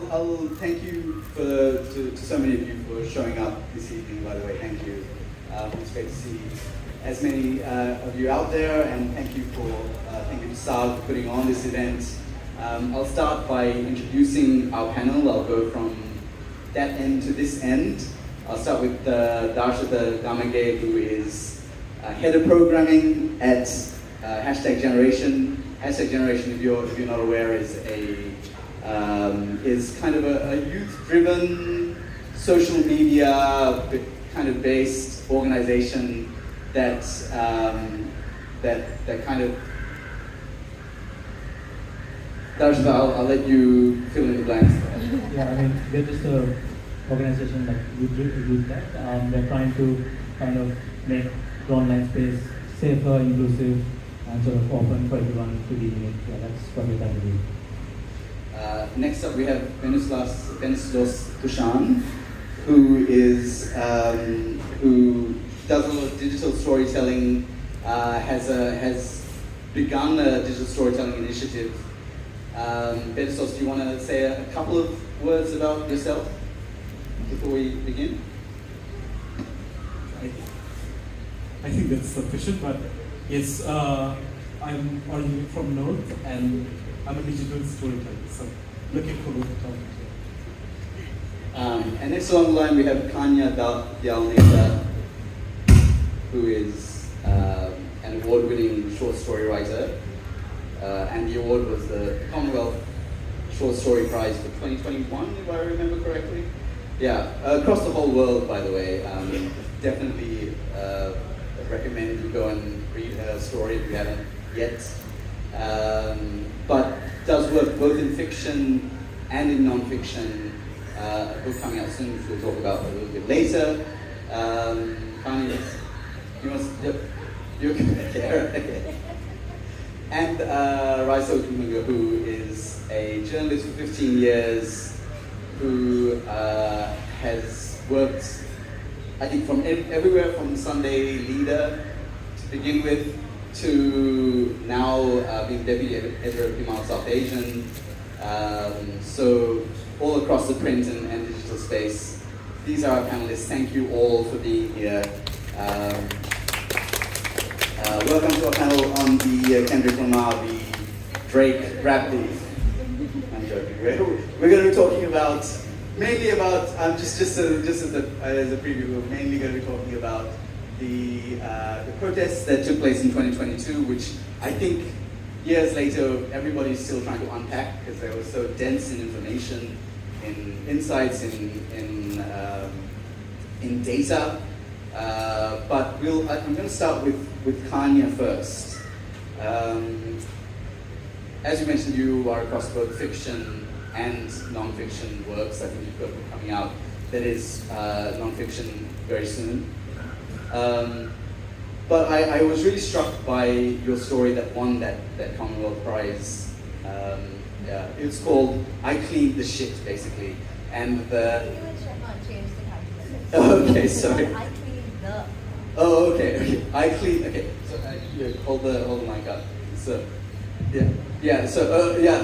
I'll thank you to so many of you for showing up this evening, by the way, thank you. It's great to see as many of you out there, and thank you to SAAG for putting on this event. I'll start by introducing our panel. I'll go from that end to this end. I'll start with Darshatha Gamage, who is head of programming at Hashtag Generation. Hashtag Generation, if you're not aware, is kind of a youth-driven social media kind of based organization that kind of. Darshatha, I'll let you fill in the blanks there. Yeah, I mean, we're just an organization like youth tech. We're trying to kind of make the online space safer, inclusive, and sort of open for everyone to be in it. Yeah, that's what we're trying to do. Next up, we have Benislos Thushan, who does a lot of digital storytelling. Has begun a digital storytelling initiative. Benislos, do you want to say a couple of words about yourself before we begin? I think that's sufficient, but yes, I'm originally from North, and I'm a digital storyteller, so looking forward to talking to you. And next along the line we have Kanya D Almeida, who is an award-winning short story writer, and the award was the Commonwealth Short Story Prize for 2021, if I remember correctly. Yeah, across the whole world, by the way. Definitely recommend you go and read her story if you haven't yet. But does work both in fiction and in non-fiction. A book coming out soon, which we'll talk about a little bit later. Kanye, you're okay. And Raisa, who is a journalist for 15 years, who has worked, I think, from everywhere from Sunday leader to begin with, to now being deputy editor of Himal Southasian. So all across the print and digital space. These are our panelists. Thank you all for being here. Welcome to our panel on the Kendrick Lamar, the Drake rap beef. I'm joking. We're going to be talking mainly about just as a preview. We're mainly going to be talking about the protests that took place in 2022, which I think years later everybody's still trying to unpack because they were so dense in information, in insights, in data. But I'm going to start with Kanya first. As you mentioned, you are across both fiction and non-fiction works. I think you've got a book coming out that is non-fiction very soon. But I was really struck by your story that won that Commonwealth Prize. It's called "I Cleaned the Shit," basically, and the. Oh, okay, sorry. I cleaned the. Oh, okay. I cleaned. Okay, so hold the mic up. So, yeah. So,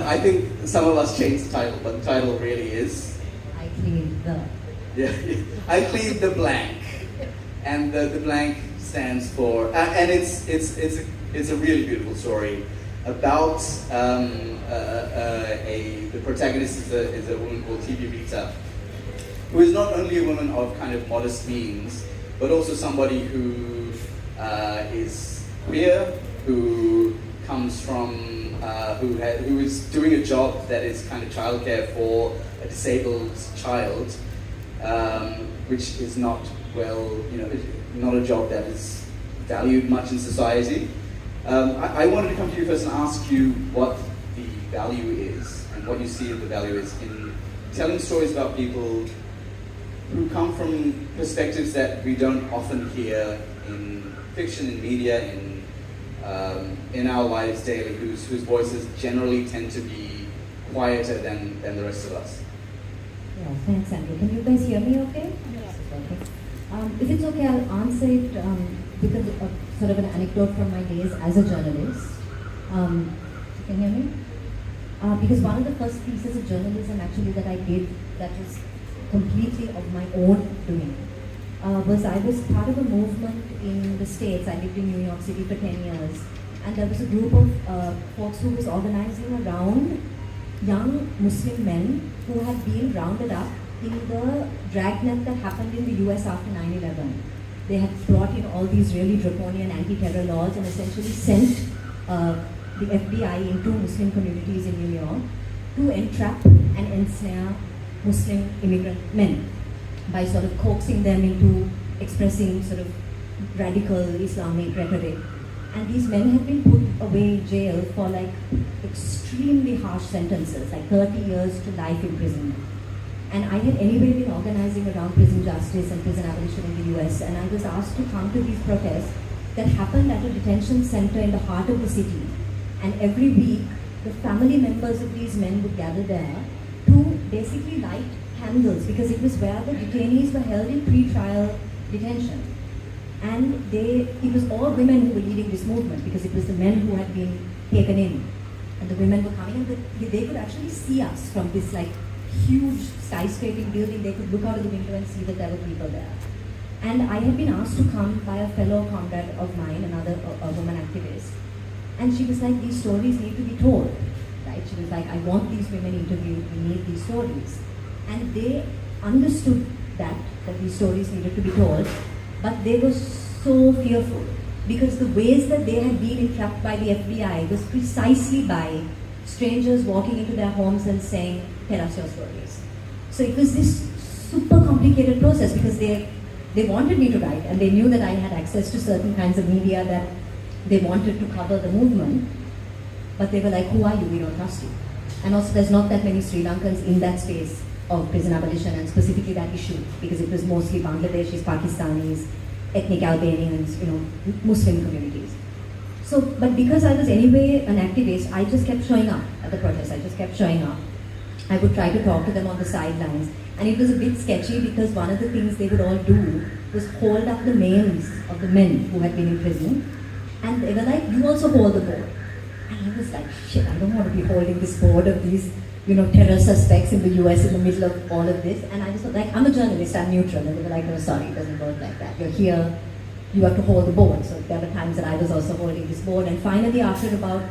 I think some of us changed the title, but the title really is. I cleaned the. Yeah, I cleaned the blank, and the blank stands for, and it's a really beautiful story about the protagonist is a woman called TV Rita, who is not only a woman of kind of modest means, but also somebody who is queer, who comes from, who is doing a job that is kind of childcare for a disabled child, which is not not a job that is valued much in society. I wanted to come to you first and ask you what the value is and what you see the value is in telling stories about people who come from perspectives that we don't often hear in fiction, in media, in our lives daily, whose voices generally tend to be quieter than the rest of us. Yeah, thanks, Andrew. Can you guys hear me okay? Yes. Okay. If it's okay, I'll answer it because of sort of an anecdote from my days as a journalist. Can you hear me? because one of the first pieces of journalism actually that I did that was completely of my own doing was I was part of a movement in the States. I lived in New York City for 10 years, and there was a group of folks who was organizing around young Muslim men who had been rounded up in the dragnet that happened in the US after 9/11. They had brought in all these really draconian anti-terror laws and essentially sent the FBI into Muslim communities in New York to entrap and ensnare Muslim immigrant men by sort of coaxing them into expressing sort of radical Islamic rhetoric. And these men have been put away in jail for like extremely harsh sentences, like 30 years to life imprisonment. And I had anyway been organizing around prison justice and prison abolition in the US, and I was asked to come to these protests that happened at a detention center in the heart of the city. And every week, the family members of these men would gather there to basically light candles, because it was where the detainees were held in pre-trial detention. And it was all women who were leading this movement, because it was the men who had been taken in. And the women were coming, and they could actually see us from this like huge skyscraping building. They could look out of the window and see that there were people there. And I had been asked to come by a fellow comrade of mine, another a woman activist. And she was like, these stories need to be told, right? She was like, I want these women interviewed, we need these stories. And they understood that these stories needed to be told, but they were so fearful, because the ways that they had been entrapped by the FBI was precisely by strangers walking into their homes and saying, tell us your stories. So it was this super complicated process, because they wanted me to write, and they knew that I had access to certain kinds of media that they wanted to cover the movement, but they were like, who are you? We don't trust you. And also there's not that many Sri Lankans in that space of prison abolition, and specifically that issue, because it was mostly Bangladeshis, Pakistanis, ethnic Albanians, Muslim communities. So, but because I was anyway an activist, I just kept showing up at the protests. I just kept showing up. I would try to talk to them on the sidelines. And it was a bit sketchy, because one of the things they would all do was hold up the names of the men who had been in prison. And they were like, you also hold the board. And I was like, shit, I don't want to be holding this board of these, terror suspects in the US in the middle of all of this. And I just was like, I'm a journalist, I'm neutral. And they were like, no, sorry, it doesn't work like that. You're here, you have to hold the board. So there were times that I was also holding this board. And finally, after about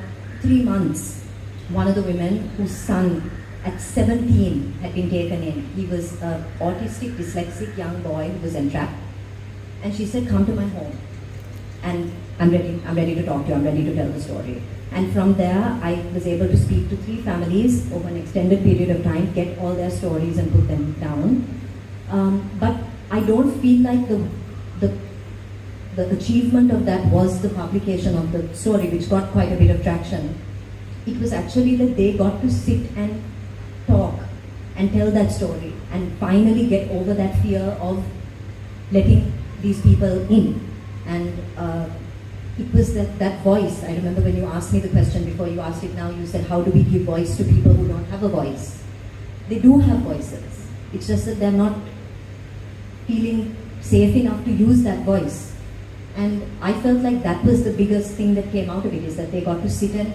3 months, one of the women whose son at 17 had been taken in. He was an autistic, dyslexic young boy who was entrapped. And she said, come to my home. And I'm ready to talk to you, I'm ready to tell the story. And from there, I was able to speak to 3 families over an extended period of time, get all their stories and put them down. But I don't feel like the achievement of that was the publication of the story, which got quite a bit of traction. It was actually that they got to sit and talk and tell that story and finally get over that fear of letting these people in. And it was that voice. I remember when you asked me the question before, you asked it now, you said, how do we give voice to people who don't have a voice? They do have voices. It's just that they're not feeling safe enough to use that voice. And I felt like that was the biggest thing that came out of it, is that they got to sit and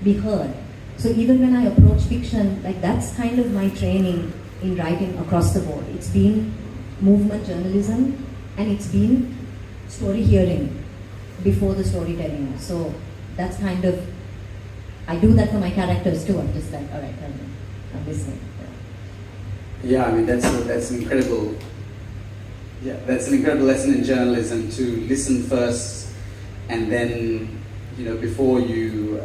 be heard. So even when I approach fiction, like that's kind of my training in writing across the board. It's been movement journalism, and it's been story hearing before the storytelling. So that's kind of, I do that for my characters too. I'm just like, all right, I'm listening. Yeah, I mean that's an incredible. Yeah, that's an incredible lesson in journalism, to listen first, and then before you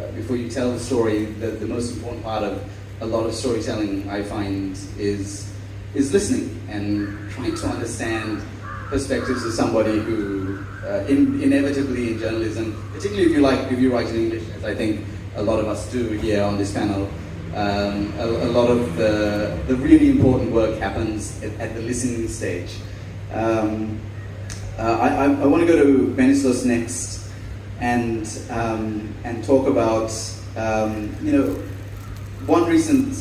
tell the story. The most important part of a lot of storytelling, I find, is listening and trying to understand perspectives of somebody who inevitably in journalism, particularly if you write in English, as I think a lot of us do here on this panel, a lot of the really important work happens at the listening stage. I want to go to Benislos next and talk about one recent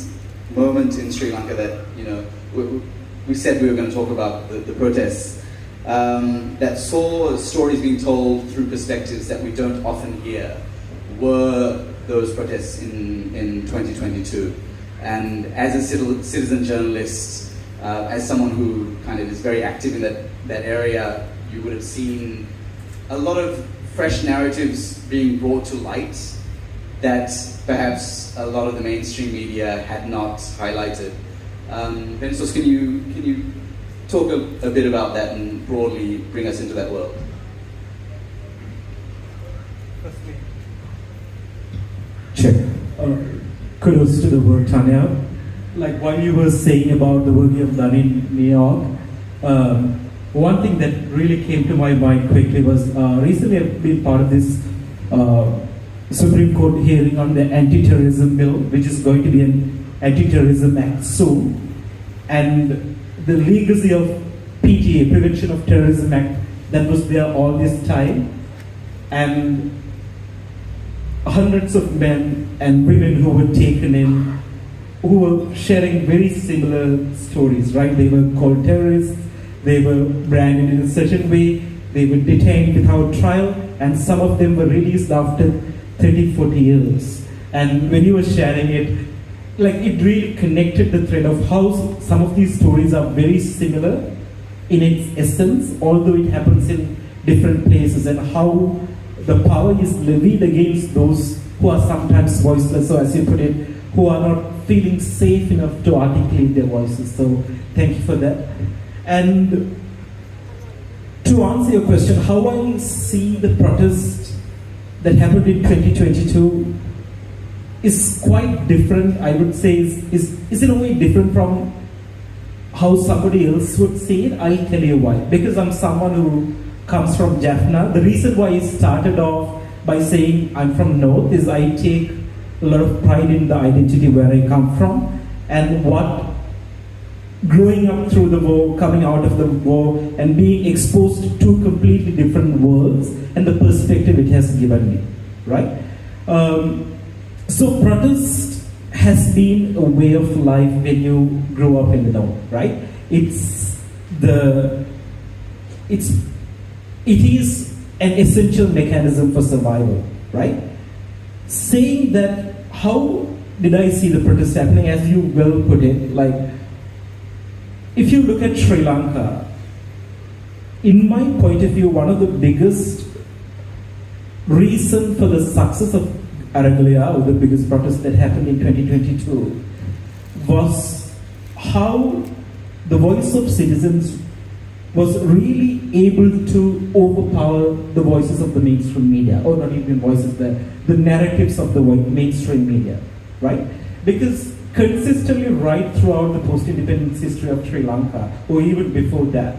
moment in Sri Lanka that we said we were going to talk about the protests that saw stories being told through perspectives that we don't often hear, were those protests in 2022. And as a citizen journalist, as someone who kind of is very active in that area, you would have seen a lot of fresh narratives being brought to light that perhaps a lot of the mainstream media had not highlighted. Benislos, can you talk a bit about that and broadly bring us into that world? Sure. Kudos to the work, Tanya. Like while you were saying about the work you have done in New York, one thing that really came to my mind quickly was recently I've been part of this Supreme Court hearing on the anti-terrorism bill, which is going to be an anti-terrorism act soon, and the legacy of PTA, Prevention of Terrorism Act, that was there all this time, and hundreds of men and women who were taken in, who were sharing very similar stories, right? They were called terrorists, they were branded in a certain way, they were detained without trial, and some of them were released after 30, 40 years. And when you were sharing it, like it really connected the thread of how some of these stories are very similar in its essence, although it happens in different places, and how the power is levied against those who are sometimes voiceless, so as you put it, who are not feeling safe enough to articulate their voices. So thank you for that. And to answer your question, how I see the protest that happened in 2022 is quite different, I would say, is in a way different from how somebody else would see it. I'll tell you why. Because I'm someone who comes from Jaffna. The reason why I started off by saying I'm from North is I take a lot of pride in the identity where I come from, and what growing up through the war, coming out of the war, and being exposed to two completely different worlds and the perspective it has given me, right? So protest has been a way of life when you grow up in the North, right? It is an essential mechanism for survival, right? Saying that, how did I see the protest happening? As you well put it, like, if you look at Sri Lanka, in my point of view, one of the biggest reason for the success of Aragalaya, or the biggest protest that happened in 2022, was how the voice of citizens was really able to overpower the voices of the mainstream media, or not even voices, the narratives of the mainstream media, right? Because consistently right throughout the post-independence history of Sri Lanka, or even before that,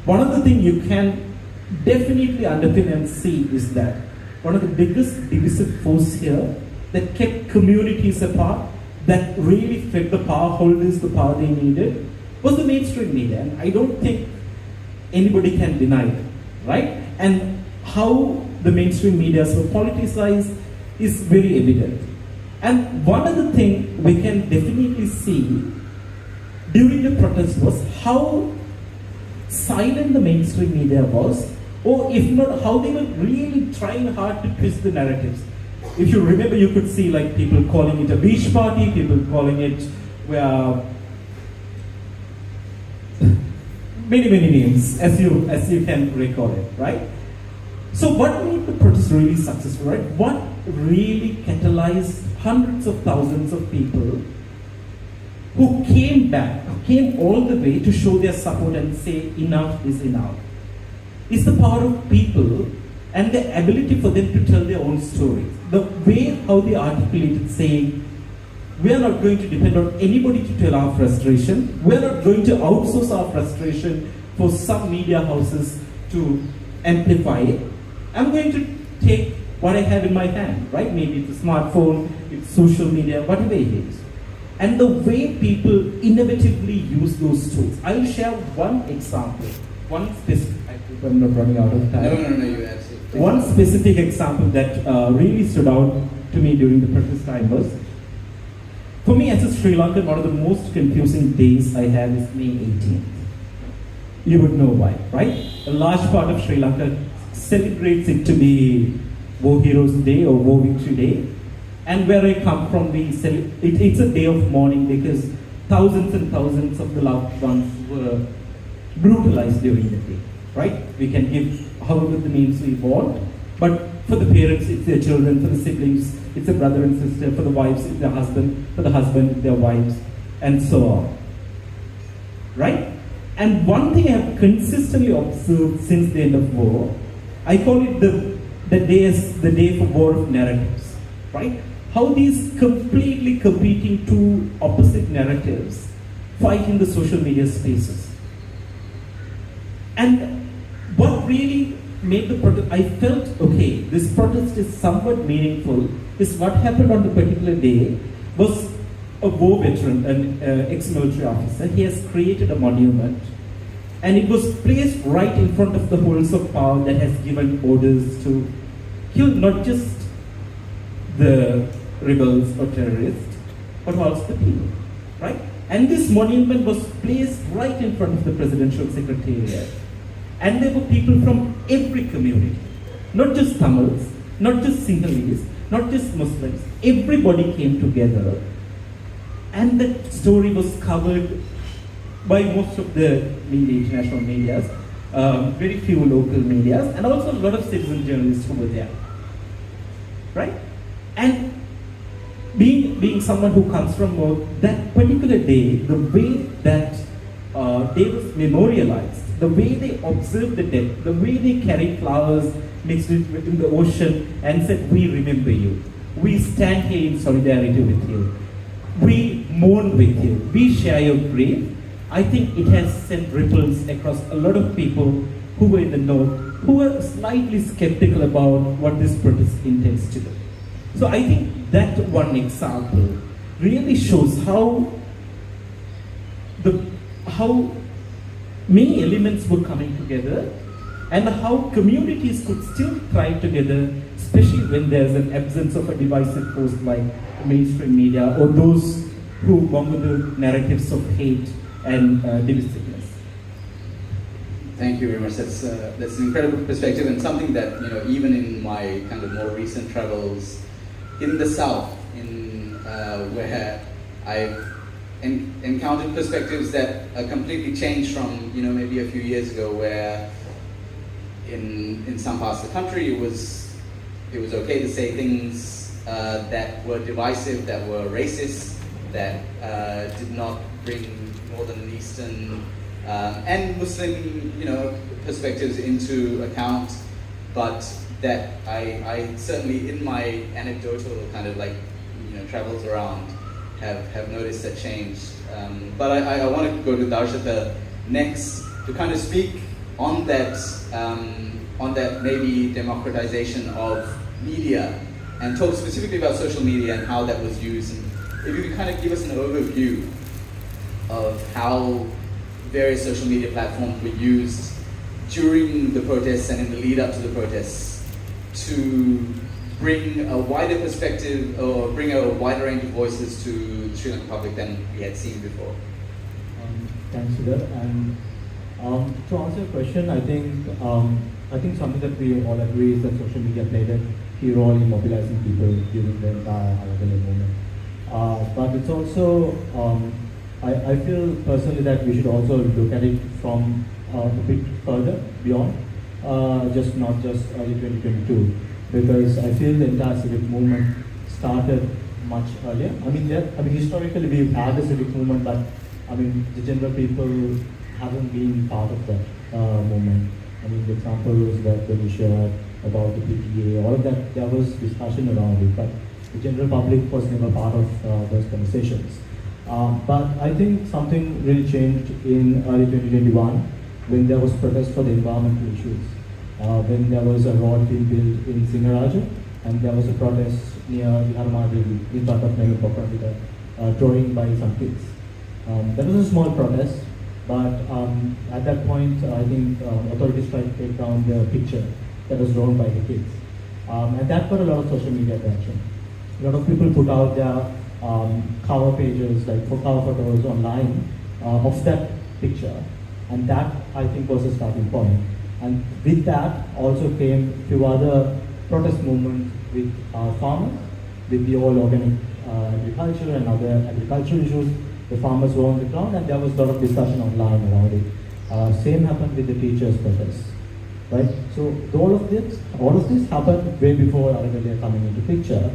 one of the things you can definitely underpin and see is that one of the biggest divisive force here that kept communities apart, that really fed the power holders the power they needed, was the mainstream media. And I don't think anybody can deny it, right? And how the mainstream media were politicized is very evident. And one of the things we can definitely see during the protest was how silent the mainstream media was, or if not, how they were really trying hard to twist the narratives. If you remember, you could see like people calling it a beach party, people calling it many names, as you can recall it, right? So what made the protest really successful, right? What really catalyzed hundreds of thousands of people who came all the way to show their support and say enough is enough? Is the power of people and the ability for them to tell their own stories. The way how they articulated saying, we are not going to depend on anybody to tell our frustration. We are not going to outsource our frustration for some media houses to amplify it. I'm going to take what I have in my hand, right? Maybe it's a smartphone, it's social media, whatever it is. And the way people innovatively use those tools. I'll share one example, one specific, I hope I'm not running out of time. No, you absolutely. One specific example that really stood out to me during the protest time was, for me as a Sri Lankan, one of the most confusing days I have is May 18th. You would know why, right? A large part of Sri Lanka celebrates it to be War Heroes Day or War Victory Day. And where I come from, it's a day of mourning because thousands and thousands of the loved ones were brutalized during the day, right? We can give however the names we want, but for the parents, it's their children, for the siblings, it's a brother and sister, for the wives, it's their husband, for the husband, it's their wives, and so on, right? And one thing I have consistently observed since the end of war, I call it the day for war of narratives, right? How these completely competing two opposite narratives fight in the social media spaces. And what really made the protest, I felt, okay, this protest is somewhat meaningful, is what happened on the particular day was a war veteran, an ex-military officer. He has created a monument, and it was placed right in front of the halls of power that has given orders to kill not just the rebels or terrorists, but also the people, right? And this monument was placed right in front of the presidential secretariat. And there were people from every community, not just Tamils, not just Sinhalese, not just Muslims. Everybody came together, and that story was covered by most of the media, international medias, very few local medias, and also a lot of citizen journalists who were there, right? And being someone who comes from that particular day, the way that day was memorialized, the way they observed the dead, the way they carried flowers mixed in the ocean and said, we remember you. We stand here in solidarity with you. We mourn with you. We share your grief. I think it has sent ripples across a lot of people who were in the north, who were slightly skeptical about what this protest intends to do. So I think that one example really shows how many elements were coming together and how communities could still thrive together, especially when there's an absence of a divisive force like mainstream media or those who bombard the narratives of hate and divisiveness. Thank you very much. That's an incredible perspective, and something that, you know, even in my kind of more recent travels in the South, where I've encountered perspectives that are completely changed from, you know, maybe a few years ago, where in some parts of the country it was okay to say things that were divisive, that were racist, that did not bring Northern and Eastern and Muslim, you know, perspectives into account, but that I certainly, in my anecdotal kind of like, you know, travels around, have noticed that change. But I want to go to Darshatha next to kind of speak on that maybe democratization of media, and talk specifically about social media and how that was used. And if you could kind of give us an overview of how various social media platforms were used during the protests and in the lead up to the protests to bring a wider perspective or bring a wider range of voices to the Sri Lankan public than we had seen before. Thanks, Sudhir. And to answer your question, I think something that we all agree is that social media played a key role in mobilizing people during the entire Aragalaya movement. But it's also, I feel personally that we should also look at it from a bit further beyond, not just early 2022, because I feel the entire civic movement started much earlier. I mean, historically we've had the civic movement, but I mean, the general people haven't been part of that movement. I mean, the examples that we shared about the PTA, all of that, there was discussion around it, but the general public was never part of those conversations. But I think something really changed in early 2021 when there was protest for the environmental issues. When there was a road being built in Singaraja, and there was a protest near Wickrematunge in front of Megapopra with a drawing by some kids. That was a small protest, but at that point, I think authorities tried to take down the picture that was drawn by the kids. And that got a lot of social media attention. A lot of people put out their cover pages, like for cover photos online of that picture. And that, I think, was a starting point. And with that also came a few other protest movements with farmers with the all organic agriculture and other agricultural issues. The farmers were on the ground, and there was a lot of discussion online around it. Same happened with the teachers' protests, right? So all of this happened way before Aragalaya coming into picture,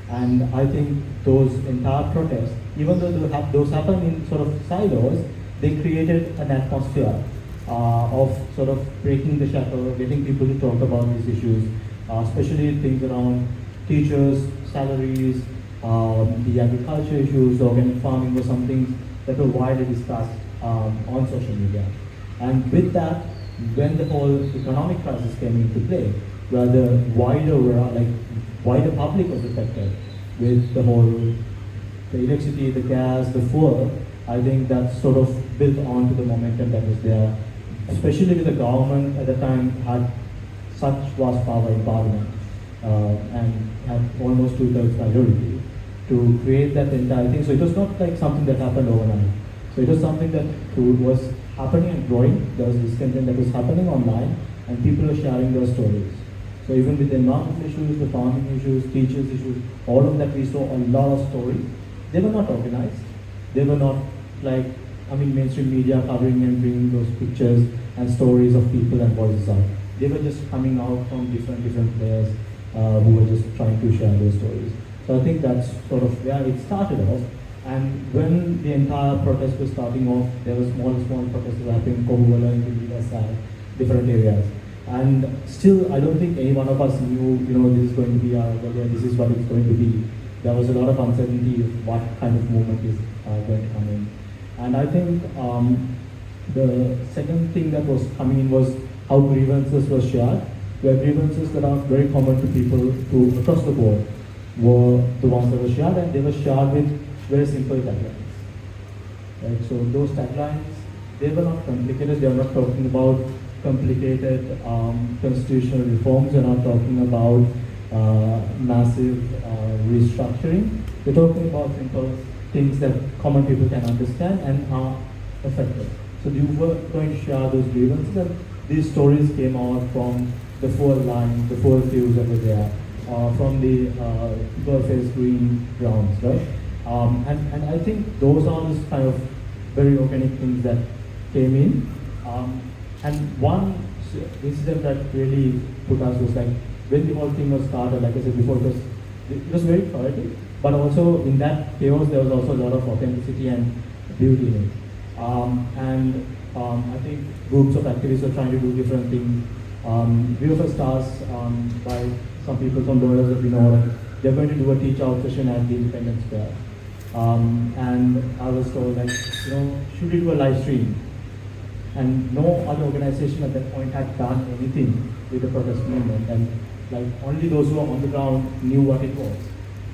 and I think those entire protests, even though those happened in sort of silos, they created an atmosphere of sort of breaking the shackle, getting people to talk about these issues, especially things around teachers, salaries, the agriculture issues, organic farming were something that were widely discussed on social media. And with that, when the whole economic crisis came into play, where the wider public was affected with the electricity, the gas, the fuel, I think that sort of built onto the momentum that was there, especially with the government at the time had such vast power in parliament and had almost 2/3 majority to create that entire thing. So it was not like something that happened overnight. So it was something that was happening and growing. There was this content that was happening online, and people were sharing their stories. So even with the environmental issues, the farming issues, teachers issues, all of that, we saw a lot of stories. They were not organized. They were not mainstream media covering and bringing those pictures and stories of people and voices out. They were just coming out from different players who were just trying to share those stories. So I think that's sort of where it started off. And when the entire protest was starting off, there were small protests happening in Colombo, in SAAG, different areas. And still, I don't think any one of us knew, this is going to be this is what it's going to be. There was a lot of uncertainty of what kind of movement is going to come in. And I think the second thing that was coming in was how grievances were shared, where grievances that are very common to people across the board were the ones that were shared, and they were shared with very simple taglines. Right? So those taglines, they were not complicated. They are not talking about complicated constitutional reforms. They're not talking about massive restructuring. They're talking about simple things that common people can understand and are effective. So you were going to share those grievances, and these stories came out from the 4 lines, the 4 views that were there, from the Girl-Face Green grounds, right? And I think those are just kind of very organic things that came in. And one incident that really put us was like, when the whole thing was started, like I said before, it was very chaotic, but also in that chaos, there was also a lot of authenticity and beauty in it. I think groups of activists were trying to do different things. We were first asked by some people, some lawyers that we know, that they're going to do a teach-out session at the Independence Square. And I was told that, should we do a live stream? And no other organization at that point had done anything with the protest movement. And only those who were on the ground knew what it was.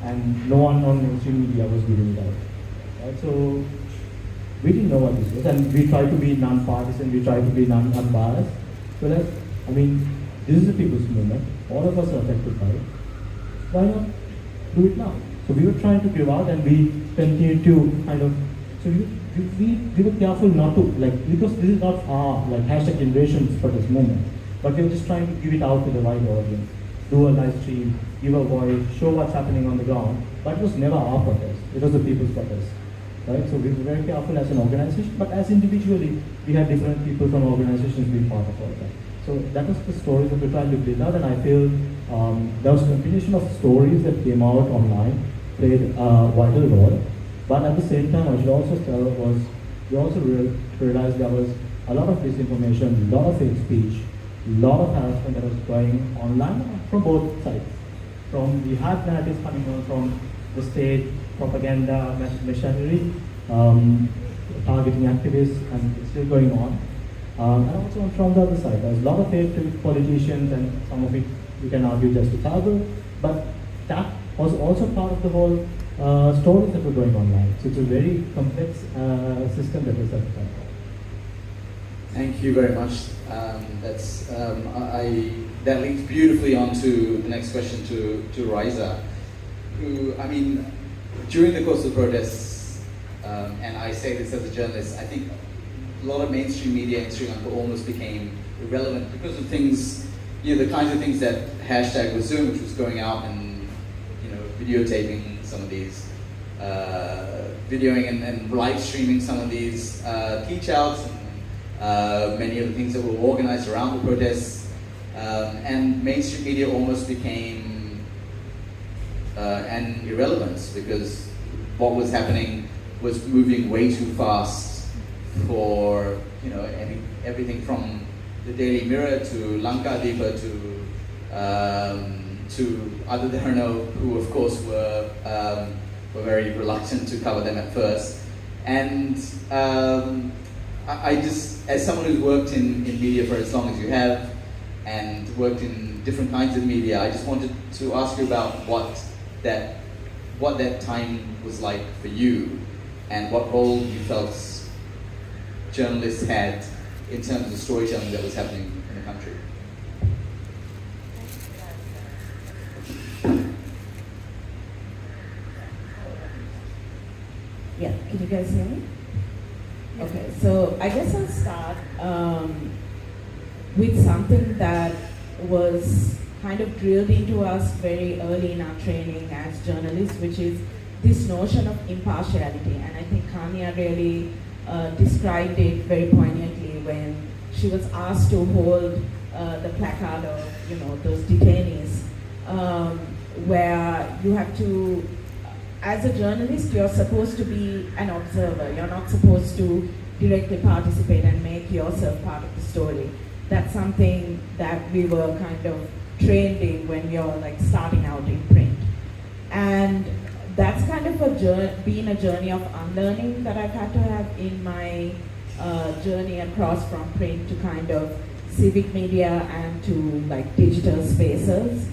And no one on mainstream media was giving it out. Right? So we didn't know what this was. And we tried to be non-partisan, we tried to be unbiased. So this is a people's movement. All of us are affected by it. Why not do it now? So we were trying to give out, and we continued to we were careful not to, because this is not our #generations protest movement, but we were just trying to give it out to the wider audience, do a live stream, give a voice, show what's happening on the ground, but it was never our protest, it was the people's protest. Right? So we were very careful as an organization, but as individually, we had different people from organizations being part of all that. So that was the story that we tried to build out, and I feel there was a combination of stories that came out online, played a vital role. But at the same time, I should also tell was, we also realized there was a lot of disinformation, a lot of hate speech, a lot of harassment that was going online from both sides. From the hard narratives coming on from the state propaganda machinery, targeting activists, and it's still going on. And also from the other side, there's a lot of hate to politicians, and some of it you can argue justifiable, but that was also part of the whole stories that were going online. So it's a very complex system that was set up. Thank you very much. That leads beautifully on to the next question to Raisa, who, during the course of the protests, and I say this as a journalist, I think a lot of mainstream media in Sri Lanka almost became irrelevant because of things, the kinds of things that hashtag was doing, which was going out and videotaping some of these, videoing and live streaming some of these teach outs and many of the things that were organized around the protests. And mainstream media almost became an irrelevance because what was happening was moving way too fast for everything from the Daily Mirror to Lanka to Adi Dharno, who of course were very reluctant to cover them at first. And I just, as someone who's worked in media for as long as you have, and worked in different kinds of media, I just wanted to ask you about what that time was like for you, and what role you felt journalists had in terms of the storytelling that was happening in the country. Yeah, can you guys hear me? Okay, so I guess I'll start with something that was kind of drilled into us very early in our training as journalists, which is this notion of impartiality. And I think Kanya really described it very poignantly when she was asked to hold the placard of those detainees, where you have to, as a journalist, you're supposed to be an observer. You're not supposed to directly participate and make yourself part of the story. That's something that we were kind of trained in when we were like starting out in print. And that's kind of been a journey of unlearning that I've had to have in my journey across from print to kind of civic media and to like digital spaces.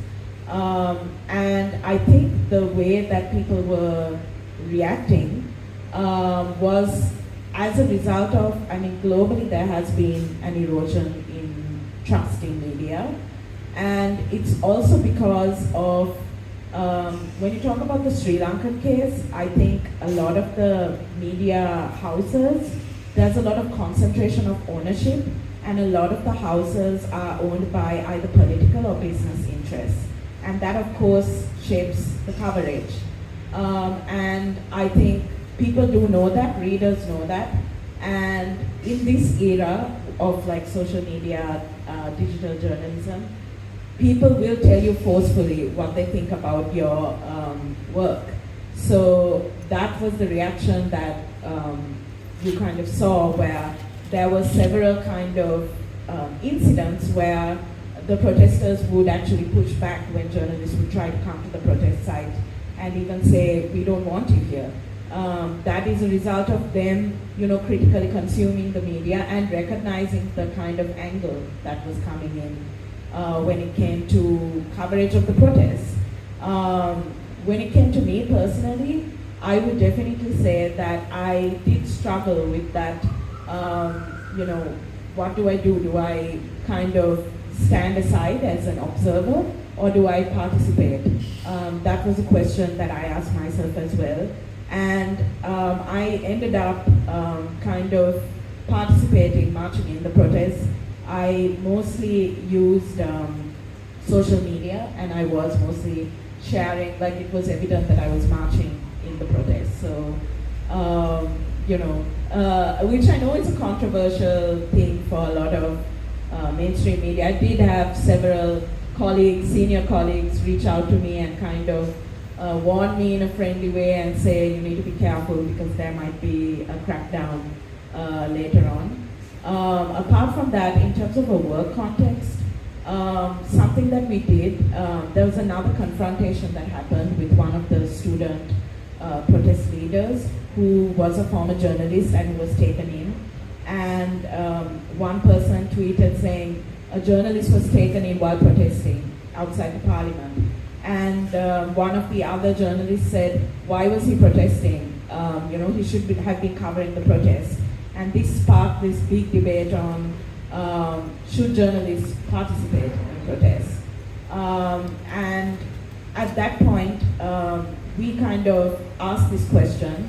And I think the way that people were reacting was as a result of, globally there has been an erosion in trust in media. And it's also because of, when you talk about the Sri Lankan case, I think a lot of the media houses, there's a lot of concentration of ownership, and a lot of the houses are owned by either political or business interests. And that, of course, shapes the coverage. And I think people do know that, readers know that. And in this era of like social media, digital journalism, people will tell you forcefully what they think about your work. So that was the reaction that you kind of saw, where there were several kind of incidents where the protesters would actually push back when journalists would try to come to the protest site and even say, we don't want you here. That is a result of them, critically consuming the media and recognizing the kind of angle that was coming in when it came to coverage of the protests. When it came to me personally, I would definitely say that I did struggle with that, what do I do? Do I kind of stand aside as an observer, or do I participate? That was a question that I asked myself as well. And I ended up kind of participating, marching in the protests. I mostly used social media, and I was mostly sharing, like it was evident that I was marching in the protest. So, which I know is a controversial thing for a lot of mainstream media. I did have several colleagues, senior colleagues, reach out to me and kind of warn me in a friendly way and say, you need to be careful because there might be a crackdown later on. Apart from that, in terms of a work context, something that we did, there was another confrontation that happened with one of the student protest leaders who was a former journalist and who was taken in. And one person tweeted saying, a journalist was taken in while protesting outside the parliament. And one of the other journalists said, why was he protesting? He should have been covering the protest. And this sparked this big debate on should journalists participate in protests. And at that point, we kind of asked this question.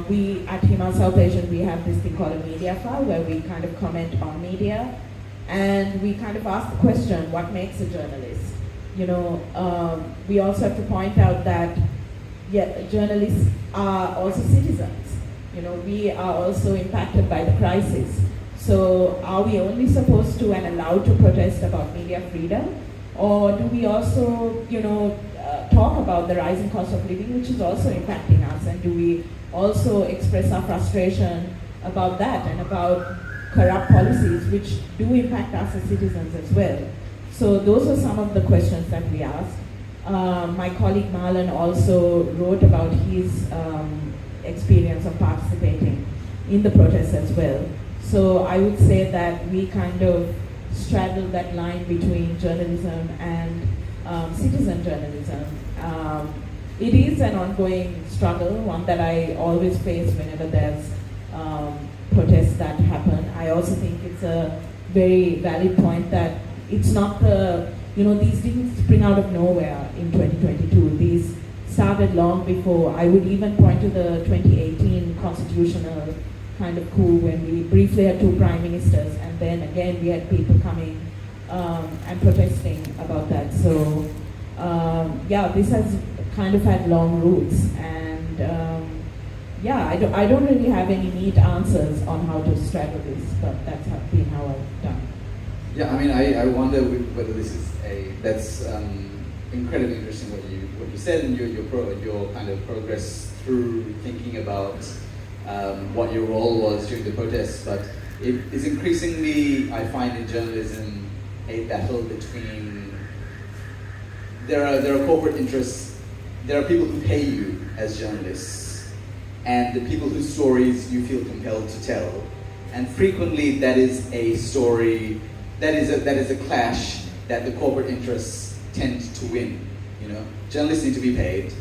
We at Himal Southasian, we have this thing called a media file where we kind of comment on media. And we kind of asked the question, what makes a journalist? we also have to point out that journalists are also citizens. We are also impacted by the crisis. So are we only supposed to and allowed to protest about media freedom? Or do we also, talk about the rising cost of living, which is also impacting us? And do we also express our frustration about that and about corrupt policies, which do impact us as citizens as well? So those are some of the questions that we asked. My colleague Marlon also wrote about his experience of participating in the protests as well. So I would say that we kind of straddle that line between journalism and citizen journalism. It is an ongoing struggle, one that I always face whenever there's protests that happen. I also think it's a very valid point that it's not these didn't spring out of nowhere in 2022. These started long before. I would even point to the 2018 constitutional kind of coup when we briefly had 2 prime ministers, and then again we had people coming and protesting about that. So this has kind of had long roots, and I don't really have any neat answers on how to straddle this, but that's been how I've done. Yeah, I mean, I wonder whether this is that's incredibly interesting what you said, and your kind of progress through thinking about what your role was during the protests. But it is increasingly, I find in journalism, a battle between there are corporate interests, there are people who pay you as journalists, and the people whose stories you feel compelled to tell, and frequently that is a story. That is a clash that the corporate interests tend to win. Journalists need to be paid.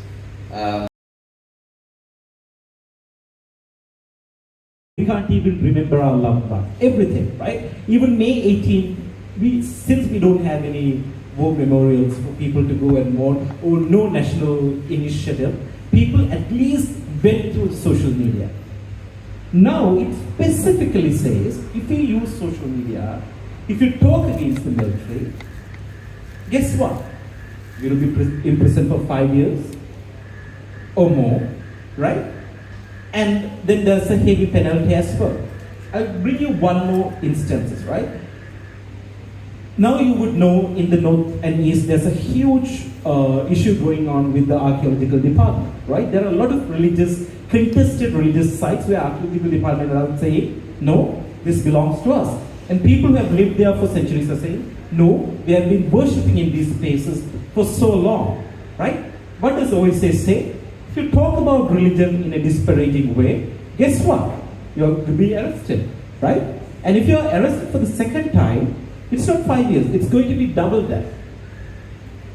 We can't even remember our loved ones. Everything, right? Even May 18, since we don't have any war memorials for people to go and mourn, or no national initiative, people at least went through social media. Now it specifically says, if you use social media, if you talk against the military, guess what? You will be imprisoned for 5 years or more, right? And then there's a heavy penalty as well. I'll bring you one more instance, right? Now you would know in the north and east there's a huge issue going on with the archaeological department, right? There are a lot of contested religious sites where archaeological department are saying, no, this belongs to us. And people who have lived there for centuries are saying, no, we have been worshipping in these spaces for so long, right? What does OSA say? If you talk about religion in a disparaging way, guess what? You're going to be arrested, right? And if you're arrested for the second time, it's not 5 years, it's going to be double that.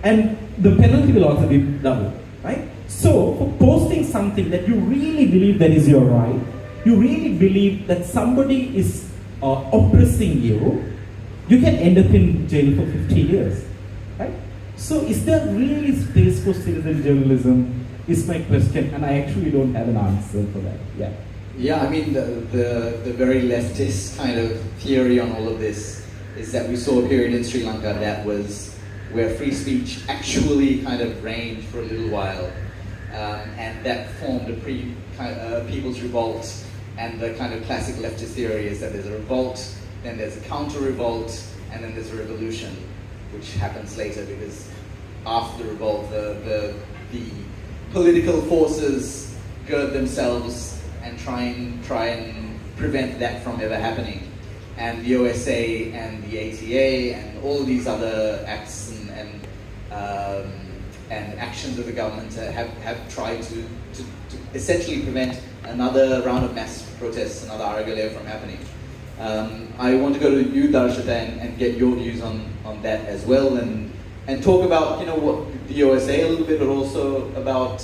And the penalty will also be double, right? So, for posting something that you really believe that is your right, you really believe that somebody is oppressing you, you can end up in jail for 50 years, right? So is there really space for citizen journalism is my question, and I actually don't have an answer for that. Yeah, I mean, the very leftist kind of theory on all of this is that we saw a period in Sri Lanka that was where free speech actually kind of reigned for a little while, and that formed a people's revolt. And the kind of classic leftist theory is that there's a revolt, then there's a counter-revolt, and then there's a revolution, which happens later because after the revolt, the political forces gird themselves and try and prevent that from ever happening. And the OSA and the ATA and all these other acts and actions of the government have tried to essentially prevent another round of mass protests, another Aragalaya from happening. I want to go to you, Darshatha, and get your views on that as well, and talk about what the OSA a little bit, but also about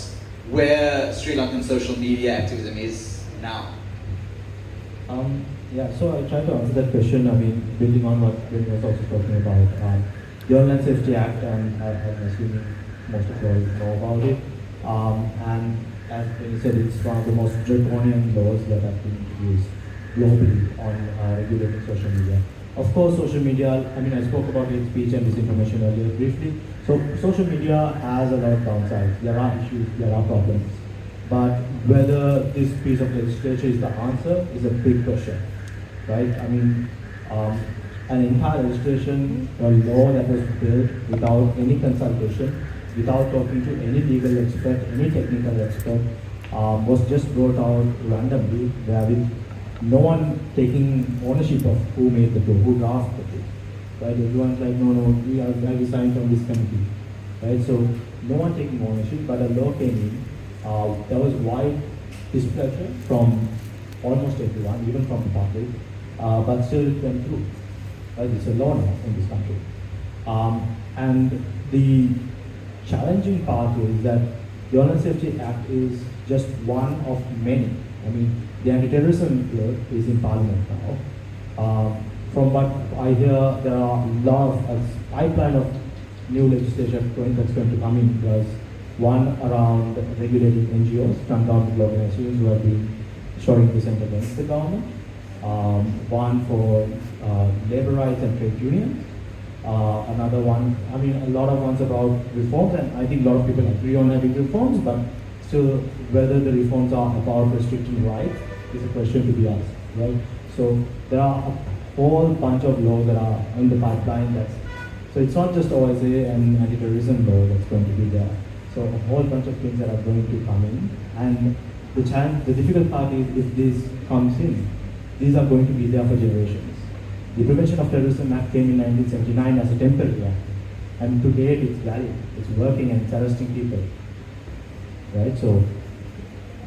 where Sri Lankan social media activism is now. So I try to answer that question. I mean, building on what Vin was also talking about, the Online Safety Act, and I'm assuming most of you all know about it. And as Vin said, it's one of the most draconian laws that have been introduced globally on regulating social media. Of course, social media, I mean, I spoke about hate speech and disinformation earlier briefly. So social media has a lot of downsides. There are issues, there are problems. But whether this piece of legislation is the answer is a big question, right? I mean, an entire legislation, a law that was built without any consultation, without talking to any legal expert, any technical expert, was just brought out randomly, where with no one taking ownership of who made the law, who drafted it. Right? Everyone's like, no, we are resigned from this committee. Right? So no one taking ownership, but a law came in. There was wide displeasure from almost everyone, even from the public, but still it went through. Right? It's a law now in this country. And the challenging part is that the Online Safety Act is just one of many. I mean, the anti-terrorism bill is in Parliament now. From what I hear, there are a lot of pipeline of new legislation that's going to come in. There's one around regulating NGOs, non-governmental organizations who have been showing dissent against the government. One for labor rights and trade unions. Another one, I mean, a lot of ones about reforms, and I think a lot of people agree on having reforms, but still, whether the reforms are about restricting rights is a question to be asked, right? So there are a whole bunch of laws that are in the pipeline. So it's not just OSA and anti-terrorism law that's going to be there. So a whole bunch of things that are going to come in, and the difficult part is if this comes in, these are going to be there for generations. The Prevention of Terrorism Act came in 1979 as a temporary act, and to date it's valid, it's working, and it's arresting people. Right? So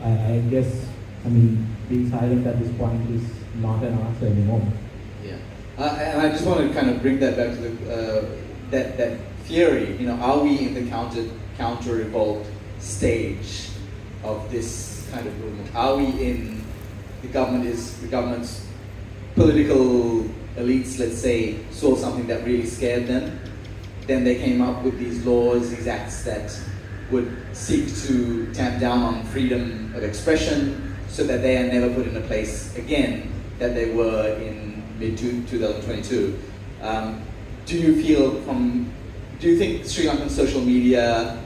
I guess, I mean, being silent at this point is not an answer anymore. Yeah, and I just want to kind of bring that back to the that theory. You know, are we in the counter revolt stage of this kind of movement? Are we in the government's political elites, let's say, saw something that really scared them, then they came up with these laws, these acts that would seek to tamp down on freedom of expression so that they are never put in a place again that they were in mid-2022. Do you think Sri Lankan social media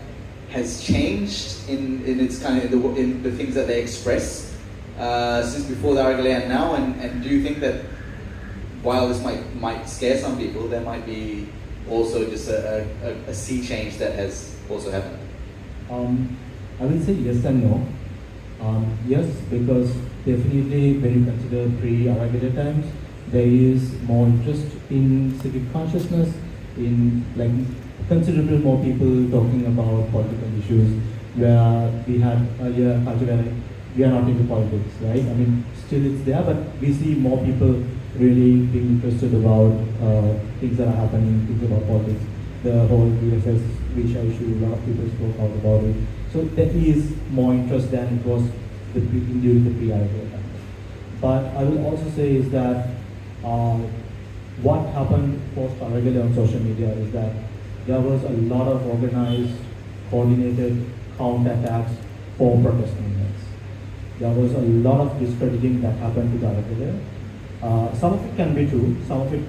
has changed in its kind of in the things that they express since before the Aragalaya and now? And do you think that while this might scare some people, there might be also just a sea change that has also happened? I will say yes and no. Yes, because definitely when you consider pre-Aragalaya times, there is more interest in civic consciousness, in like considerably more people talking about political issues, where we had earlier a culture where we are not into politics, right? I mean, still it's there, but we see more people really being interested about things that are happening, things about politics. The whole VFS visa issue, a lot of people spoke out about it. So there is more interest than it was during the pre-Aragalaya time. But I will also say is that what happened post-Aragalaya on social media is that there was a lot of organized, coordinated counterattacks for protest movements. There was a lot of discrediting that happened to the Aragalaya. Some of it can be true, some of it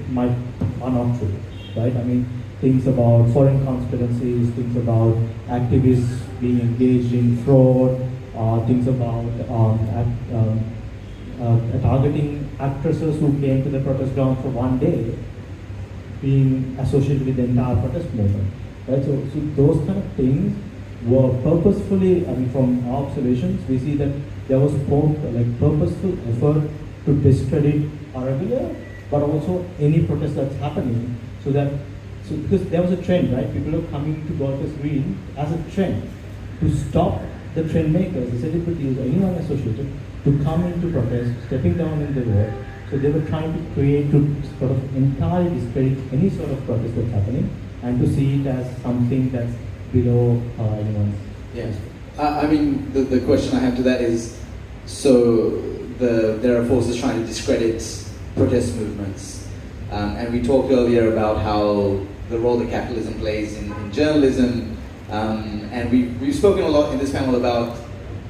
are not true, right? I mean, things about foreign conspiracies, things about activists being engaged in fraud, things about targeting actresses who came to the protest ground for one day, being associated with the entire protest movement. Right? So those kind of things were purposefully, I mean, from our observations, we see that there was purposeful effort to discredit Aragalaya, but also any protest that's happening, so because there was a trend, right? People are coming to Golfers Green as a trend to stop the trend makers, the celebrities, or anyone associated to come into protest, stepping down in the road. So they were trying to create, to sort of entirely discredit any sort of protest that's happening and to see it as something that's below anyone's. Yeah. I mean, the question I have to that is, so there are forces trying to discredit protest movements. And we talked earlier about how the role that capitalism plays in journalism. And we've spoken a lot in this panel about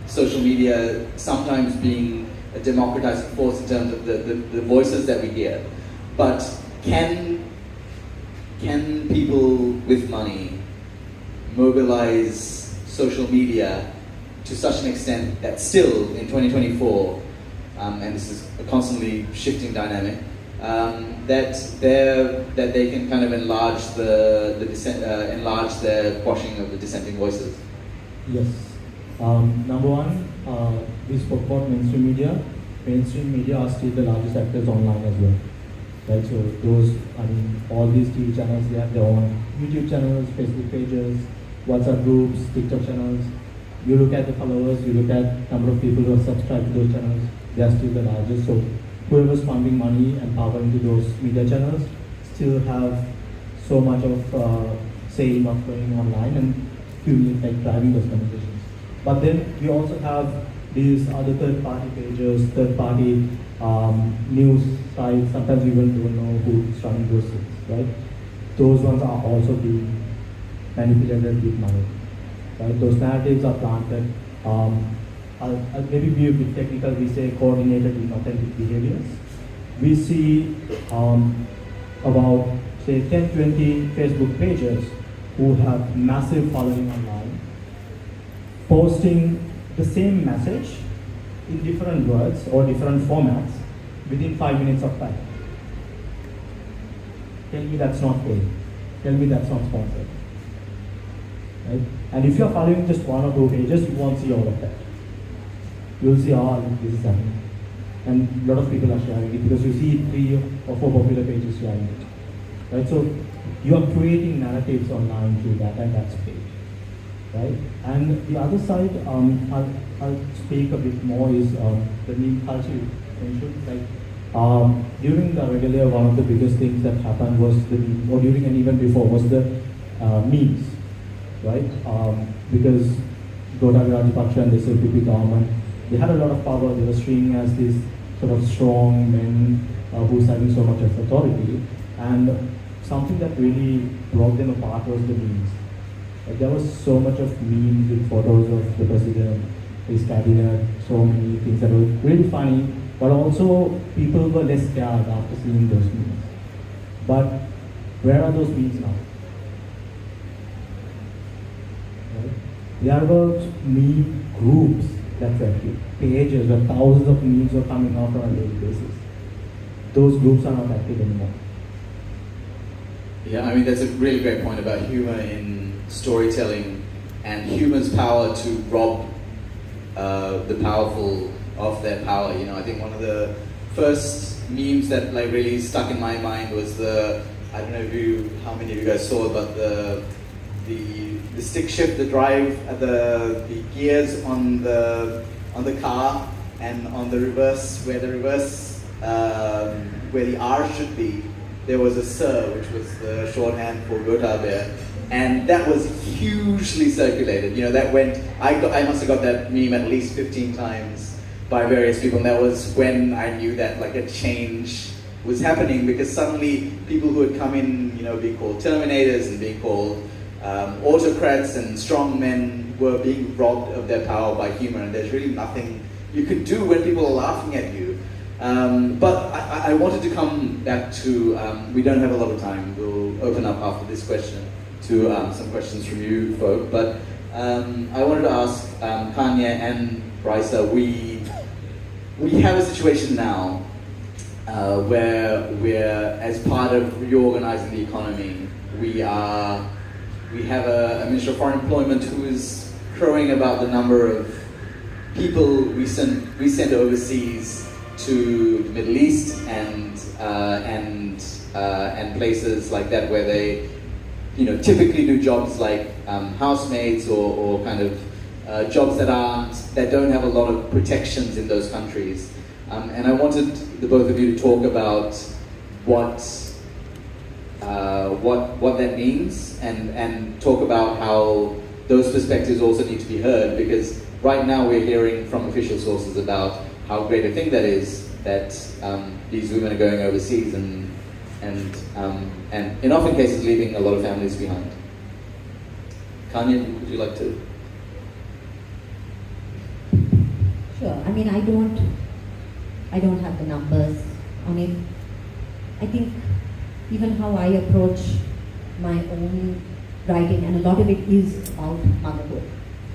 social media sometimes being a democratizing force in terms of the voices that we hear. But can people with money mobilize social media to such an extent that still in 2024, and this is a constantly shifting dynamic, that they can kind of enlarge enlarge their quashing of the dissenting voices? Yes. Number one, we spoke about mainstream media. Mainstream media are still the largest actors online as well. Right, so all these TV channels, they have their own YouTube channels, Facebook pages, WhatsApp groups, TikTok channels. You look at the followers, you look at number of people who are subscribed to those channels, they are still the largest. So whoever's pumping money and power into those media channels still have so much of say in what's going online and driving those conversations. But then we also have these other third-party pages, third-party news sites. Sometimes we even don't know who's running those things, right? Those ones are also being manipulated with money, right? Those narratives are planted. I'll maybe be a bit technical. We say coordinated inauthentic behaviors. We see about say 10, 20 Facebook pages who have massive following online, posting the same message in different words or different formats within 5 minutes of time. Tell me that's not paid. Tell me that's not sponsored. Right? And if you're following just one or two pages, you won't see all of that. You'll see, this is happening. And a lot of people are sharing it because you see 3 or 4 popular pages sharing it. Right? So you are creating narratives online through that, and that's paid. Right? And the other side, I'll speak a bit more, is the meme culture you mentioned. During the Aragalaya, one of the biggest things that happened was or during and even before, was the memes, right? Because Gotabaya Rajapaksa and the SLPP government, they had a lot of power. They were seen as these sort of strong men who's having so much of authority, and something that really broke them apart was the memes. There was so much of memes with photos of the president, his cabinet, so many things that were really funny, but also people were less scared after seeing those memes. But where are those memes now? Right? There were meme groups that were pages where thousands of memes were coming out on a daily basis. Those groups are not active anymore. Yeah, I mean, that's a really great point about humor in storytelling and humor's power to rob the powerful of their power. You know, I think one of the first memes that really stuck in my mind was I don't know how many of you guys saw it, but the stick shift, the drive, the gears on the car, and on the reverse, where the R should be, there was a Sir, which was the shorthand for Gotabaya. And that was hugely circulated. You know, that went, I must have got that meme at least 15 times by various people. And that was when I knew that a change was happening, because suddenly people who had come in, being called terminators and being called autocrats and strong men were being robbed of their power by humor. And there's really nothing you can do when people are laughing at you. But I wanted to come back to, we don't have a lot of time. We'll open up after this question to some questions from you folk, but I wanted to ask Kanya and Raisa, we have a situation now where we're, as part of reorganizing the economy, we have a Minister of Foreign Employment who is crowing about the number of people we send overseas to the Middle East and places like that, where they typically do jobs like housemaids or kind of jobs that don't have a lot of protections in those countries. And I wanted the both of you to talk about what that means, and talk about how those perspectives also need to be heard, because right now we're hearing from official sources about how great a thing that is that these women are going overseas and in often cases leaving a lot of families behind. Kanya, would you like to? Sure. I mean, I don't have the numbers on it. I think even how I approach my own writing, and a lot of it is about motherhood,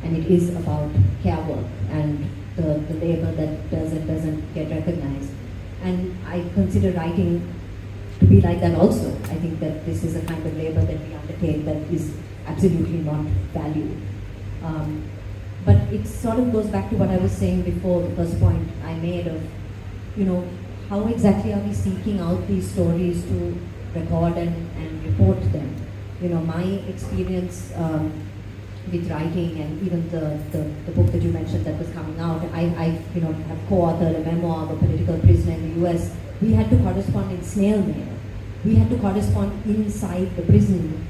and it is about care work and the labor that does and doesn't get recognized. And I consider writing to be like that also. I think that this is a kind of labor that we undertake that is absolutely not valued. But it sort of goes back to what I was saying before, the first point I made of, how exactly are we seeking out these stories to record and report them? My experience with writing, and even the book that you mentioned that was coming out, I have co-authored a memoir of a political prisoner in the US. We had to correspond in snail mail. We had to correspond inside the prison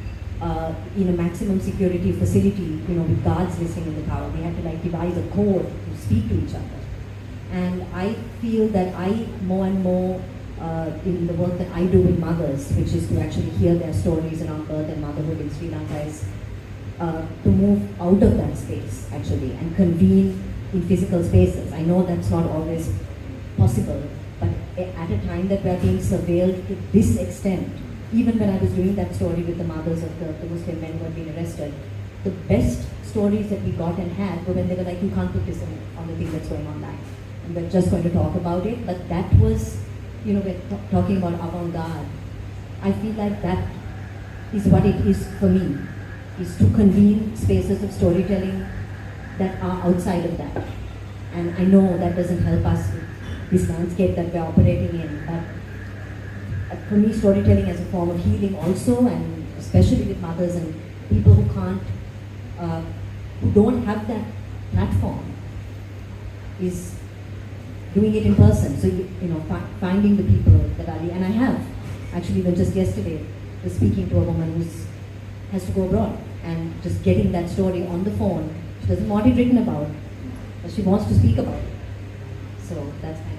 in a maximum security facility, with guards listening in the tower. We had to devise a code to speak to each other. And I feel that I more and more in the work that I do with mothers, which is to actually hear their stories around birth and motherhood in Sri Lanka, is to move out of that space actually and convene in physical spaces. I know that's not always possible, but at a time that we're being surveilled to this extent, even when I was doing that story with the mothers of the Muslim men who had been arrested, the best stories that we got and had were when they were like, you can't put this on the thing that's going online. And we're just going to talk about it. But that was, we're talking about avant-garde. I feel like that is what it is for me, is to convene spaces of storytelling that are outside of that. And I know that doesn't help us with this landscape that we're operating in, but for me, storytelling as a form of healing also, and especially with mothers and people who can't, who don't have that platform, is doing it in person. So, finding the people that are, and I have actually, even just yesterday, was speaking to a woman who has to go abroad, and just getting that story on the phone. She doesn't want it written about, but she wants to speak about it. So that's kind of.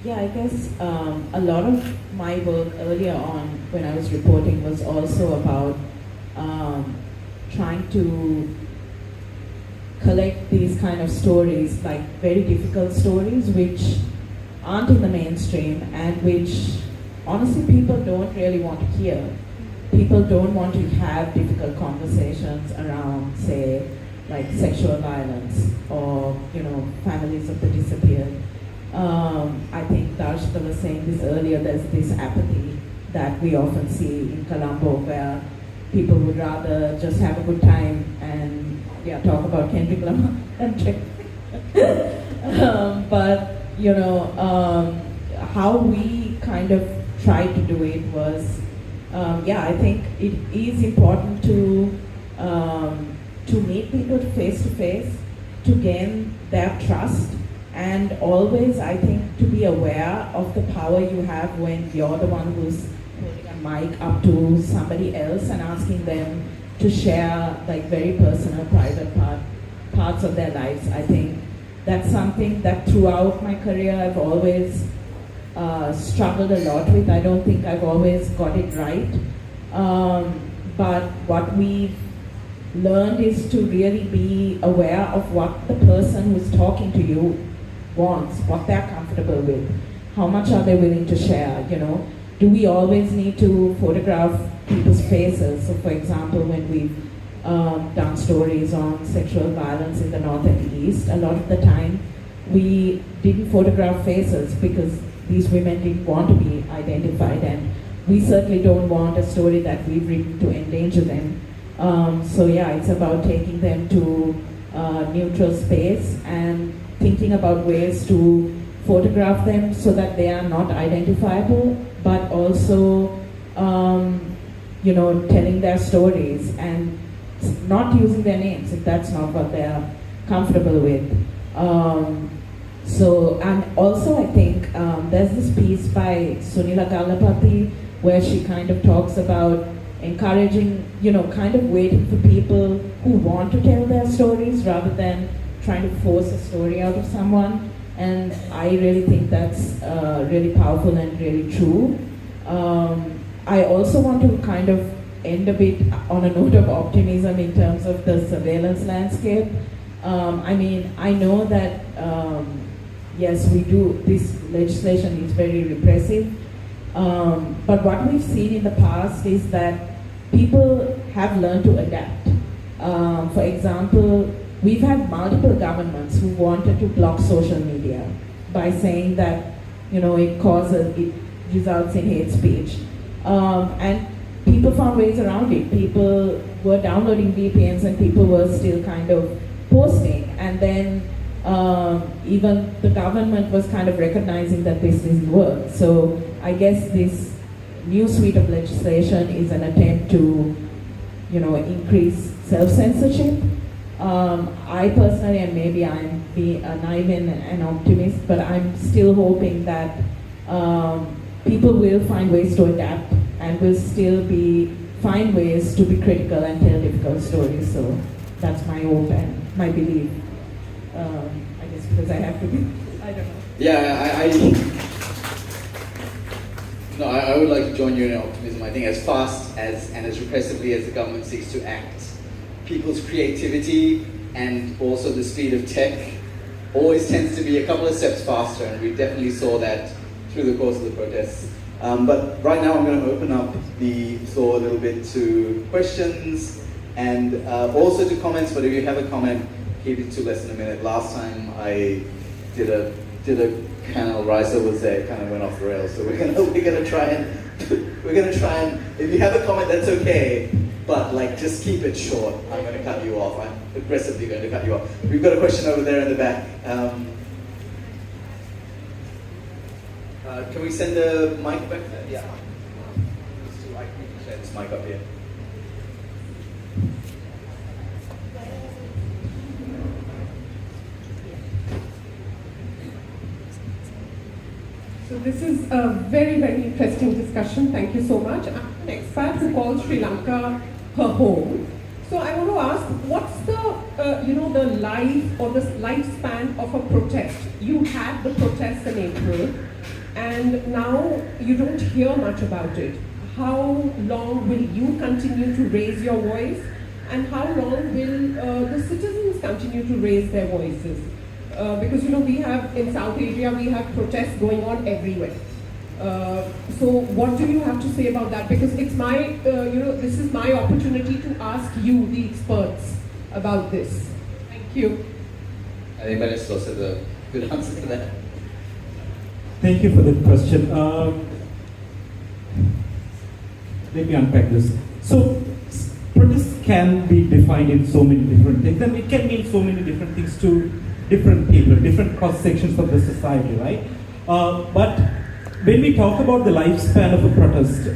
Yeah, I guess a lot of my work earlier on when I was reporting was also about trying to collect these kind of stories, like very difficult stories which aren't in the mainstream and which honestly people don't really want to hear. People don't want to have difficult conversations around, say, like sexual violence or, families of the disappeared. I think Darshatha was saying this earlier, there's this apathy that we often see in Colombo where people would rather just have a good time and talk about Kendrick Lamar and but how we kind of tried to do it was, I think it is important to meet people face to face, to gain their trust. And always, I think, to be aware of the power you have when you're the one who's holding a mic up to somebody else and asking them to share like very personal, private parts of their lives. I think that's something that throughout my career I've always struggled a lot with. I don't think I've always got it right. But what we've learned is to really be aware of what the person who's talking to you wants, what they're comfortable with, how much are they willing to share, Do we always need to photograph people's faces? So for example, when we've done stories on sexual violence in the North and the East, a lot of the time we didn't photograph faces because these women didn't want to be identified, and we certainly don't want a story that we've written to endanger them. It's about taking them to a neutral space and thinking about ways to photograph them so that they are not identifiable, but also, telling their stories and not using their names if that's not what they're comfortable with. And also I think there's this piece by Sunila Galapathy where she kind of talks about encouraging, kind of waiting for people who want to tell their stories rather than trying to force a story out of someone. And I really think that's really powerful and really true. I also want to kind of end a bit on a note of optimism in terms of the surveillance landscape. I mean, I know that, yes, we do, this legislation is very repressive, but what we've seen in the past is that people have learned to adapt. For example, we've had multiple governments who wanted to block social media by saying that, it results in hate speech. And people found ways around it. People were downloading VPNs and people were still kind of posting. And then even the government was kind of recognizing that this didn't work. So I guess this new suite of legislation is an attempt to, increase self-censorship. I personally, and maybe I'm being naive and an optimist, but I'm still hoping that people will find ways to adapt and will still find ways to be critical and tell difficult stories. So that's my hope and my belief. I guess because I have to be, I don't know. Yeah, I would like to join you in optimism. I think as fast as and as repressively as the government seeks to act, people's creativity and also the speed of tech always tends to be a couple of steps faster, and we definitely saw that through the course of the protests. But right now I'm going to open up the floor a little bit to questions and also to comments, but if you have a comment, keep it to less than a minute. Last time I did a panel, Raisa was there, it kind of went off the rails, so we're gonna try and if you have a comment, that's okay, but just keep it short. I'm going to cut you off. I'm aggressively going to cut you off. We've got a question over there in the back. Can we send the mic back there? Yeah. I can share this mic up here. So this is a very, very interesting discussion. Thank you so much. I'm an expat who calls Sri Lanka her home. So I want to ask, what's the life or the lifespan of a protest? You had the protest in April, and now you don't hear much about it. How long will you continue to raise your voice, and how long will the citizens continue to raise their voices? Because we have in South Asia, we have protests going on everywhere. So what do you have to say about that? Because it's my, this is my opportunity to ask you, the experts, about this. Thank you. I think Benislos has a good answer to that. Thank you for the question. Let me unpack this. So, protests can be defined in so many different things, and it can mean so many different things to different people, different cross-sections of the society, right? But when we talk about the lifespan of a protest,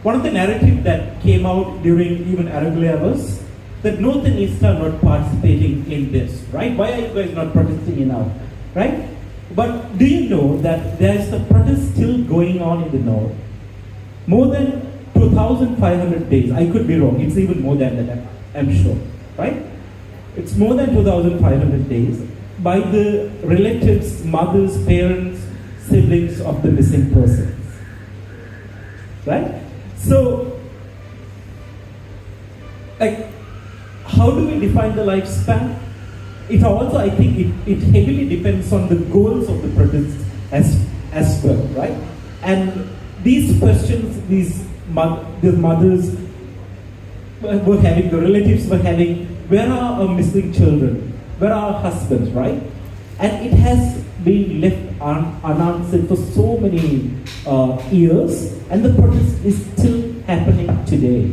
one of the narratives that came out during even Aragalaya was that North and East are not participating in this, right? Why are you guys not protesting enough, right? But do you know that there is a protest still going on in the North? More than 2,500 days, I could be wrong, it's even more than that, I'm sure, right? It's more than 2,500 days by the relatives, mothers, parents, siblings of the missing persons, right? So, how do we define the lifespan? It also, I think, it heavily depends on the goals of the protest as well, right? And these questions, the mothers were having, the relatives were having, where are our missing children? Where are our husbands, right? And it has been left unanswered for so many years, and the protest is still happening today.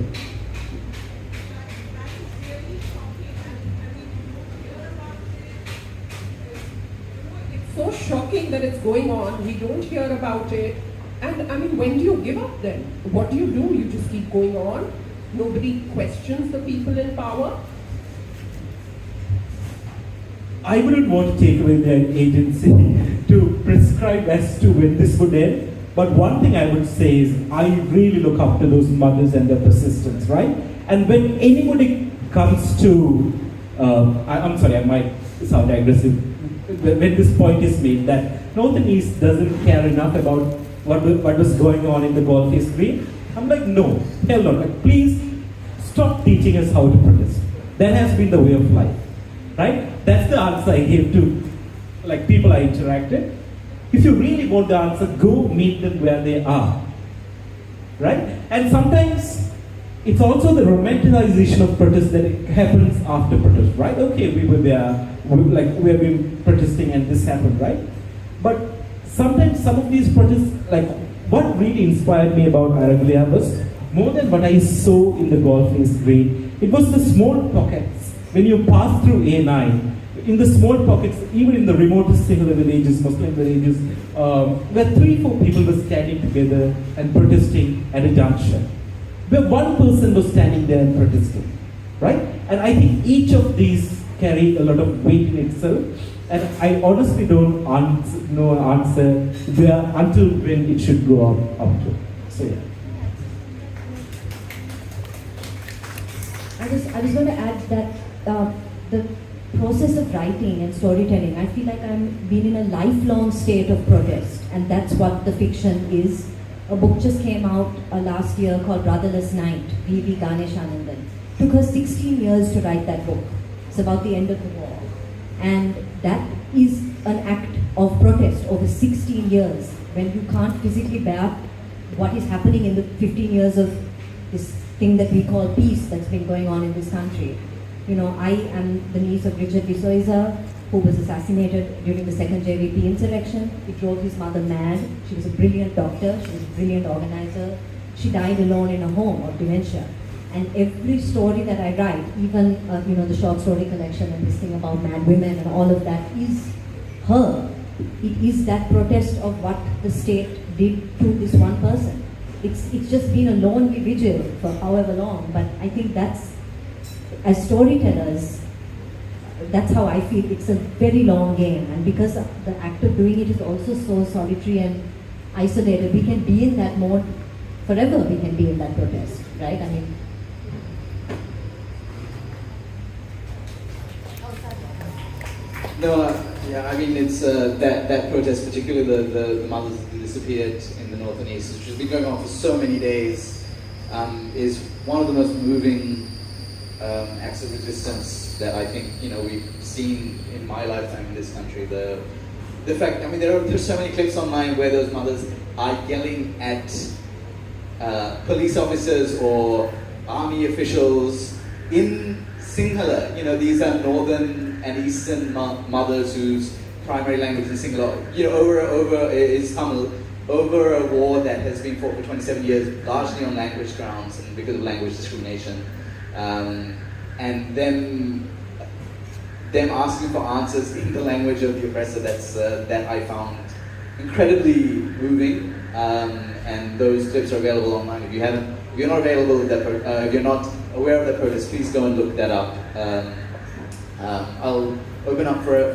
It's so shocking that it's going on. We don't hear about it. And I mean, when do you give up then? What do? You just keep going on? Nobody questions the people in power? I wouldn't want to take away their agency to prescribe as to when this would end, but one thing I would say is I really look up to those mothers and their persistence, right? And when anybody comes to, I'm sorry, I might sound aggressive, when this point is made that North and East doesn't care enough about what was going on in the Gulf East Green, I'm like, no, hell no, please stop teaching us how to protest. That has been the way of life. right? That's the answer I gave to like people I interacted. If you really want the answer, go meet them where they are, right? And sometimes it's also the romanticization of protest that happens after protest, right? Okay, we were there, we have been protesting and this happened, right? But sometimes some of these protests, like what really inspired me about Aragalaya was more than what I saw in the Gulf is great. It was the small pockets. When you pass through A9, in the small pockets, even in the remotest single villages, Muslim villages, where 3-4 people were standing together and protesting at a junction. Where one person was standing there and protesting, right? And I think each of these carry a lot of weight in itself. And I honestly don't know an answer where until when it should go up to. So yeah. I was going to add that the process of writing and storytelling, I feel like I'm been in a lifelong state of protest, and that's what the fiction is. A book just came out last year called Brotherless Night, V.V. Ganesh Anandan. Took her 16 years to write that book. It's about the end of the war. And that is an act of protest over 16 years, when you can't physically bear what is happening in the 15 years of this thing that we call peace that's been going on in this country. You know, I am the niece of Richard D'Souza, who was assassinated during the second JVP insurrection. It drove his mother mad. She was a brilliant doctor, she was a brilliant organizer. She died alone in a home of dementia. And every story that I write, even the short story collection and this thing about mad women and all of that, is her. It is that protest of what the state did to this one person. It's just been a lonely vigil for however long, but I think that's, as storytellers, that's how I feel. It's a very long game, and because the act of doing it is also so solitary and isolated, we can be in that mode forever. We can be in that protest, right? I mean, no, yeah, I mean it's that protest, particularly the mothers who disappeared in the north and east, which has been going on for so many days, is one of the most moving acts of resistance that I think we've seen in my lifetime in this country. The fact, I mean, there's so many clips online where those mothers are yelling at police officers or army officials in Sinhala. These are northern and eastern mothers whose primary language is Sinhala. Over is Tamil, over a war that has been fought for 27 years, largely on language grounds and because of language discrimination. And them asking for answers in the language of the oppressor, that I found incredibly moving. And those clips are available online. If you're not available with that, if you're not aware of that protest, please go and look that up. I'll open up for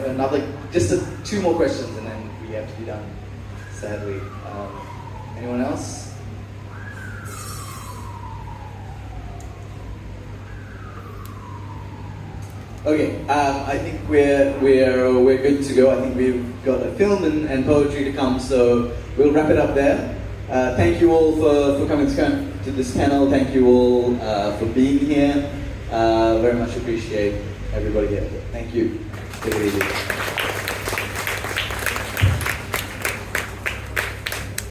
just 2 more questions, and then we have to be done, sadly. Anyone else? Okay, I think we're good to go. I think we've got a film and poetry to come, so we'll wrap it up there. Thank you all for coming to this panel. Thank you all for being here. Very much appreciate everybody here. Thank you. Take it easy.